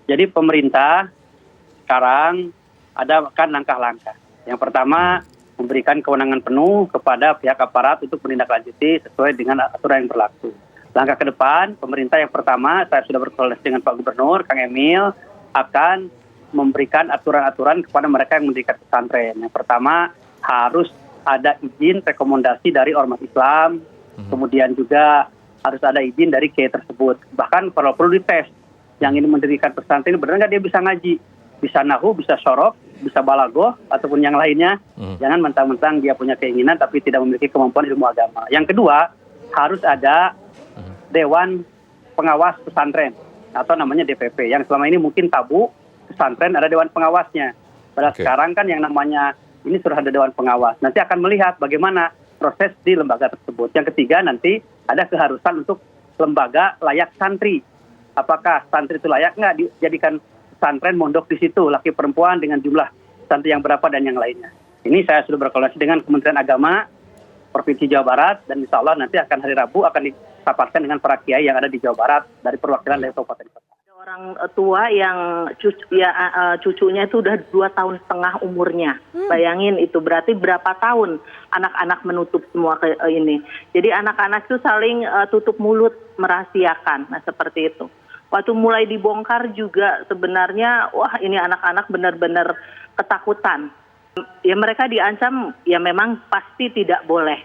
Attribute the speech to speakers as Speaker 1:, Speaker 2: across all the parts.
Speaker 1: Jadi pemerintah sekarang ada kan langkah-langkah. Yang pertama, memberikan kewenangan penuh kepada pihak aparat untuk menindaklanjuti sesuai dengan aturan yang berlaku. Langkah ke depan, pemerintah yang pertama, saya sudah berkoordinasi dengan Pak Gubernur, Kang Emil, akan memberikan aturan-aturan kepada mereka yang mendirikan pesantren. Yang pertama, harus ada izin rekomendasi dari ormas Islam, kemudian juga harus ada izin dari kiai tersebut. Bahkan kalau perlu dites, yang ini mendirikan pesantren, benar nggak dia bisa ngaji? Bisa nahu, bisa sorok, bisa balagoh, ataupun yang lainnya. Jangan mentang-mentang dia punya keinginan tapi tidak memiliki kemampuan ilmu agama. Yang kedua, harus ada Dewan Pengawas Pesantren, atau namanya DPP. Yang selama ini mungkin tabu, pesantren ada Dewan Pengawasnya. Pada sekarang kan yang namanya, ini sudah ada Dewan Pengawas. Nanti akan melihat bagaimana proses di lembaga tersebut. Yang ketiga, nanti ada keharusan untuk lembaga layak santri. Apakah santri itu layak nggak dijadikan pesantren mondok di situ, laki perempuan dengan jumlah santri yang berapa dan yang lainnya. Ini saya sudah berkoordinasi dengan Kementerian Agama Provinsi Jawa Barat, dan insya Allah nanti akan hari Rabu akan dipaparkan dengan para kiai yang ada di Jawa Barat dari perwakilan dari kabupaten kota.
Speaker 2: Orang tua yang cucunya itu udah 2,5 tahun umurnya. Bayangin itu berarti berapa tahun anak-anak menutup semua ini. Jadi anak-anak itu saling tutup mulut, merahasiakan. Nah seperti itu. Waktu mulai dibongkar juga sebenarnya, wah ini anak-anak benar-benar ketakutan. Ya mereka diancam, ya memang pasti tidak boleh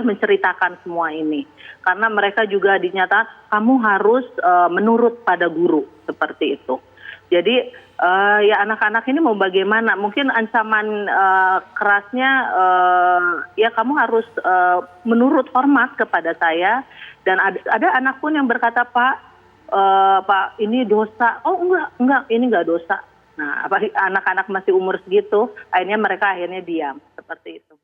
Speaker 2: menceritakan semua ini. Karena mereka juga dinyata, kamu harus menurut pada guru, seperti itu. Jadi ya anak-anak ini mau bagaimana, mungkin ancaman kerasnya, ya kamu harus menurut hormat kepada saya. Dan ada anak pun yang berkata, Pak, ini dosa. Oh enggak, ini enggak dosa. Nah, anak-anak masih umur segitu, mereka diam, seperti itu.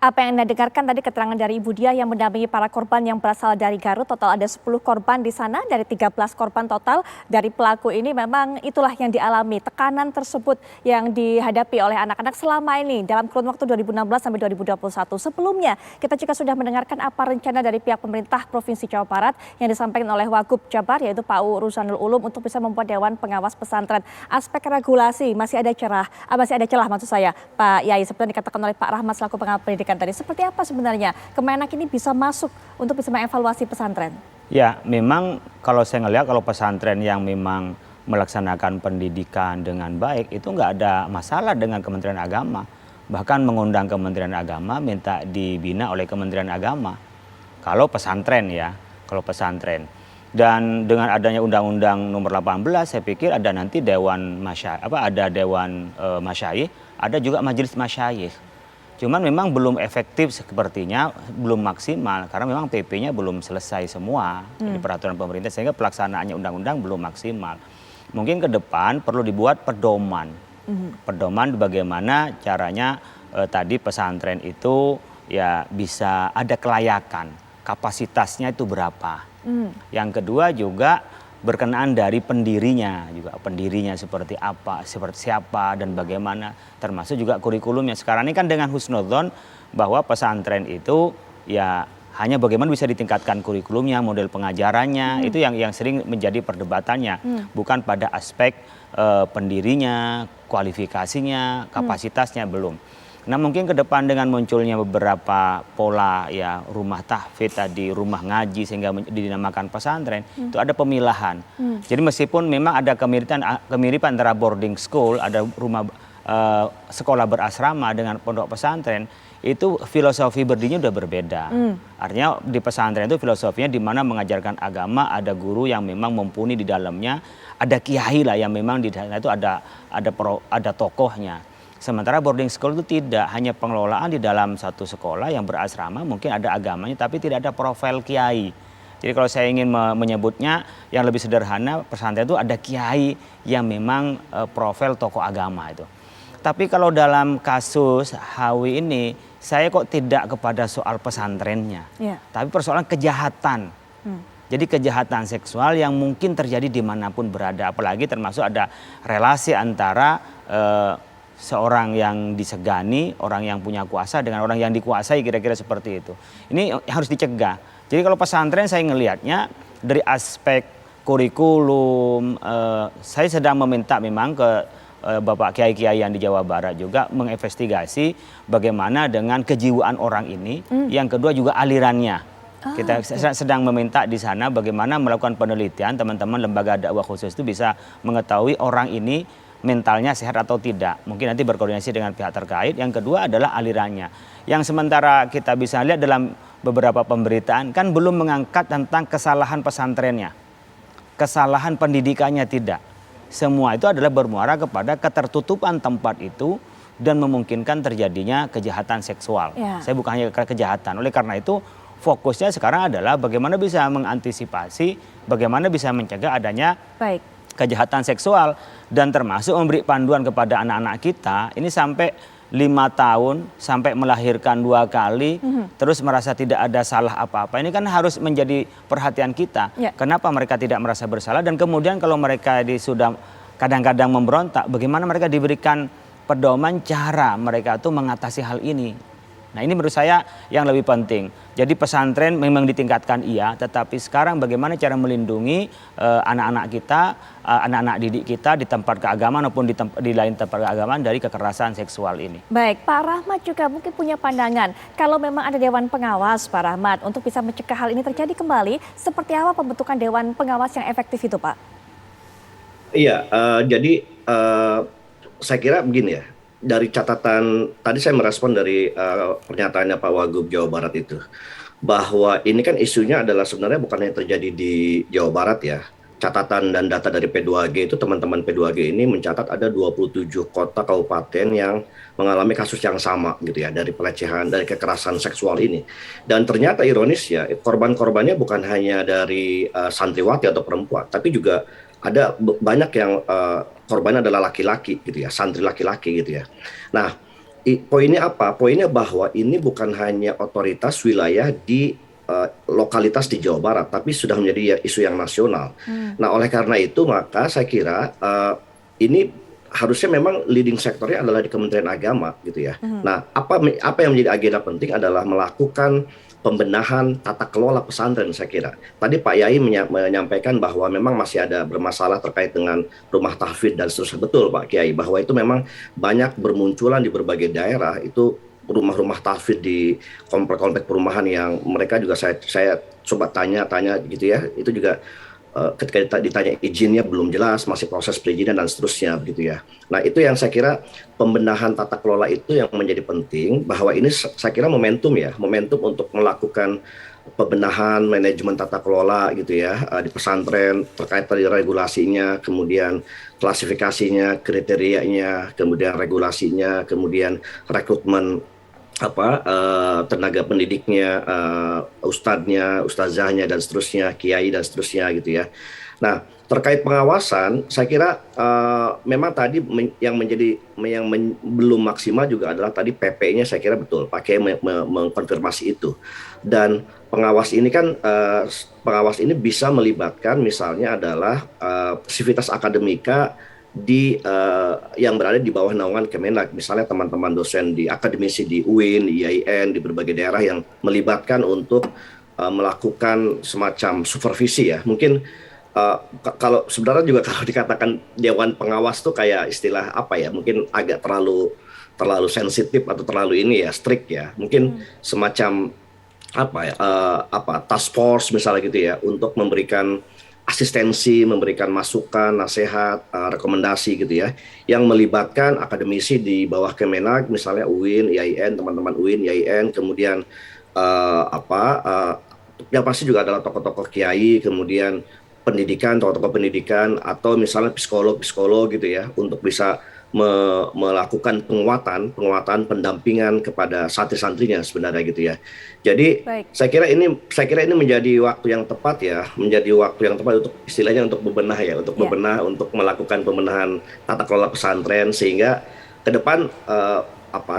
Speaker 3: Apa yang Anda dengarkan tadi keterangan dari Ibu Dia yang mendampingi para korban yang berasal dari Garut. Total ada 10 korban di sana dari 13 korban total dari pelaku ini. Memang itulah yang dialami, tekanan tersebut yang dihadapi oleh anak-anak selama ini dalam kurun waktu 2016 sampai 2021. Sebelumnya kita juga sudah mendengarkan apa rencana dari pihak pemerintah Provinsi Jawa Barat yang disampaikan oleh Wagub Jabar, yaitu Pak Ruzanul Ulum, untuk bisa membuat Dewan Pengawas Pesantren. Aspek regulasi masih ada celah maksud saya, Pak Yai, seperti yang dikatakan oleh Pak Rahmat selaku pengamat pendidikan tadi. Seperti apa sebenarnya Kemenak ini bisa masuk untuk bisa mengevaluasi pesantren?
Speaker 4: Ya, memang kalau saya ngelihat kalau pesantren yang memang melaksanakan pendidikan dengan baik itu nggak ada masalah dengan Kementerian Agama. Bahkan mengundang Kementerian Agama minta dibina oleh Kementerian Agama. Kalau pesantren ya, kalau pesantren. Dan dengan adanya Undang-Undang Nomor 18, saya pikir ada nanti Dewan Masyayikh, ada juga Majelis Masyayikh. Cuman memang belum efektif sepertinya, belum maksimal karena memang PP-nya belum selesai semua di peraturan pemerintah, sehingga pelaksanaannya undang-undang belum maksimal. Mungkin ke depan perlu dibuat pedoman. Pedoman bagaimana caranya tadi pesantren itu ya bisa ada kelayakan, kapasitasnya itu berapa. Yang kedua juga berkenaan dari pendirinya juga, pendirinya seperti apa, seperti siapa dan bagaimana, termasuk juga kurikulumnya. Sekarang ini kan dengan husnudzon bahwa pesantren itu ya hanya bagaimana bisa ditingkatkan kurikulumnya, model pengajarannya, itu yang sering menjadi perdebatannya, bukan pada aspek pendirinya, kualifikasinya, kapasitasnya belum. Nah mungkin ke depan dengan munculnya beberapa pola ya rumah tahfidz tadi, rumah ngaji sehingga dinamakan pesantren, itu ada pemilahan. Jadi meskipun memang ada kemiripan antara boarding school, ada rumah sekolah berasrama dengan pondok pesantren, itu filosofi berdirinya udah berbeda. Artinya di pesantren itu filosofinya di mana mengajarkan agama, ada guru yang memang mumpuni di dalamnya, ada kiai lah yang memang di dalamnya itu ada tokohnya. Sementara boarding school itu tidak, hanya pengelolaan di dalam satu sekolah yang berasrama, mungkin ada agamanya tapi tidak ada profil kiai. Jadi kalau saya ingin menyebutnya yang lebih sederhana, pesantren itu ada kiai yang memang profil tokoh agama itu. Tapi kalau dalam kasus Hawi ini, saya kok tidak kepada soal pesantrennya, tapi persoalan kejahatan. Jadi kejahatan seksual yang mungkin terjadi dimanapun berada, apalagi termasuk ada relasi antara seorang yang disegani, orang yang punya kuasa dengan orang yang dikuasai, kira-kira seperti itu. Ini harus dicegah. Jadi kalau pesantren saya ngelihatnya dari aspek kurikulum. Saya sedang meminta memang ke Bapak Kiai-Kiai yang di Jawa Barat juga menginvestigasi bagaimana dengan kejiwaan orang ini. Yang kedua juga alirannya. Kita sedang meminta di sana bagaimana melakukan penelitian, teman-teman lembaga dakwah khusus itu bisa mengetahui orang ini mentalnya sehat atau tidak. Mungkin nanti berkoordinasi dengan pihak terkait. Yang kedua adalah alirannya. Yang sementara kita bisa lihat dalam beberapa pemberitaan kan belum mengangkat tentang kesalahan pesantrennya. Kesalahan pendidikannya tidak. Semua itu adalah bermuara kepada ketertutupan tempat itu dan memungkinkan terjadinya kejahatan seksual. Saya bukan hanya kejahatan. Oleh karena itu fokusnya sekarang adalah bagaimana bisa mengantisipasi, bagaimana bisa mencegah adanya kejahatan seksual dan termasuk memberi panduan kepada anak-anak kita ini sampai 5 tahun sampai melahirkan 2 kali terus merasa tidak ada salah apa-apa. Ini kan harus menjadi perhatian kita. Kenapa mereka tidak merasa bersalah dan kemudian kalau mereka sudah kadang-kadang memberontak, bagaimana mereka diberikan pedoman cara mereka itu mengatasi hal ini. Nah ini menurut saya yang lebih penting. Jadi pesantren memang ditingkatkan iya, tetapi sekarang bagaimana cara melindungi anak-anak kita, anak-anak didik kita di tempat keagamaan maupun di lain tempat keagamaan dari kekerasan seksual ini.
Speaker 3: Baik, Pak Rahmat juga mungkin punya pandangan. Kalau memang ada Dewan Pengawas, Pak Rahmat, untuk bisa mencegah hal ini terjadi kembali, seperti apa pembentukan Dewan Pengawas yang efektif itu, Pak?
Speaker 5: Iya, jadi saya kira begini ya. Dari catatan, tadi saya merespon dari pernyataannya Pak Wagub Jawa Barat itu. Bahwa ini kan isunya adalah sebenarnya bukan yang terjadi di Jawa Barat ya. Catatan dan data dari P2G itu teman-teman P2G ini mencatat ada 27 kota kabupaten yang mengalami kasus yang sama gitu ya. Dari pelecehan, dari kekerasan seksual ini. Dan ternyata ironis ya, korban-korbannya bukan hanya dari santriwati atau perempuan. Tapi juga ada banyak yang korbannya adalah laki-laki gitu ya, santri laki-laki gitu ya. Nah, poinnya apa? Poinnya bahwa ini bukan hanya otoritas wilayah di lokalitas di Jawa Barat, tapi sudah menjadi isu yang nasional. Nah, oleh karena itu maka saya kira ini harusnya memang leading sektornya adalah di Kementerian Agama gitu ya. Nah, apa yang menjadi agenda penting adalah melakukan pembenahan tata kelola pesantren saya kira. Tadi Pak Yai menyampaikan bahwa memang masih ada bermasalah terkait dengan rumah tahfidz dan seterusnya. Betul Pak Kiai, bahwa itu memang banyak bermunculan di berbagai daerah itu rumah-rumah tahfidz di komplek-komplek perumahan yang mereka juga saya coba tanya gitu ya. Itu juga ketika ditanya izinnya belum jelas, masih proses perizinan dan seterusnya begitu ya. Nah itu yang saya kira pembenahan tata kelola itu yang menjadi penting, bahwa ini saya kira momentum untuk melakukan pembenahan manajemen tata kelola gitu ya di pesantren terkait dari regulasinya, kemudian klasifikasinya, kriterianya, kemudian regulasinya, kemudian rekrutmen tenaga pendidiknya, ustadznya, ustazahnya dan seterusnya, kiai dan seterusnya gitu ya. Nah terkait pengawasan, saya kira memang tadi belum maksimal juga adalah tadi PP-nya saya kira betul, pakai mengkonfirmasi itu. Dan pengawas ini kan pengawas ini bisa melibatkan misalnya adalah sivitas akademika yang berada di bawah naungan Kemenag, misalnya teman-teman dosen di akademisi di UIN, di IAIN, di berbagai daerah yang melibatkan untuk melakukan semacam supervisi ya. Mungkin kalau sebenarnya juga kalau dikatakan Dewan Pengawas tuh kayak istilah apa ya, mungkin agak terlalu sensitif atau terlalu ini ya, strict ya. Mungkin semacam task force misalnya gitu ya, untuk memberikan asistensi, memberikan masukan, nasihat, rekomendasi gitu ya, yang melibatkan akademisi di bawah Kemenag, misalnya UIN, IAIN, teman-teman UIN, IAIN, kemudian yang pasti juga adalah tokoh-tokoh kiai, kemudian pendidikan, tokoh-tokoh pendidikan, atau misalnya psikolog gitu ya, untuk bisa melakukan penguatan pendampingan kepada santri-santrinya sebenarnya gitu ya. Jadi saya kira ini menjadi waktu yang tepat ya, untuk istilahnya untuk bebenah ya, untuk melakukan pembenahan tata kelola pesantren sehingga ke depan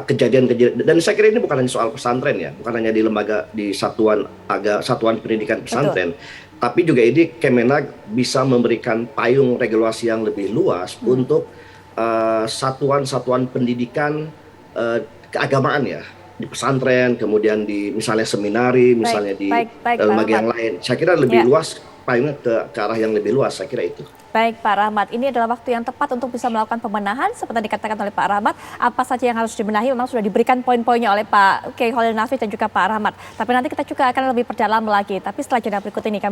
Speaker 5: kejadian-kejadian, dan saya kira ini bukan hanya soal pesantren ya, bukan hanya di lembaga di satuan pendidikan pesantren. Tapi juga ini Kemenag bisa memberikan payung regulasi yang lebih luas untuk satuan-satuan pendidikan keagamaan ya, di pesantren, kemudian di misalnya seminari, misalnya di lembaga yang lain. Saya kira lebih luas payungnya ke arah yang lebih luas, saya kira itu.
Speaker 3: Baik Pak Rahmat, ini adalah waktu yang tepat untuk bisa melakukan pembenahan seperti dikatakan oleh Pak Rahmat. Apa saja yang harus dibenahi memang sudah diberikan poin-poinnya oleh Pak Kiai Khalil Nafis dan juga Pak Rahmat. Tapi nanti kita juga akan lebih perdalam lagi. Tapi setelah jeda berikut ini kami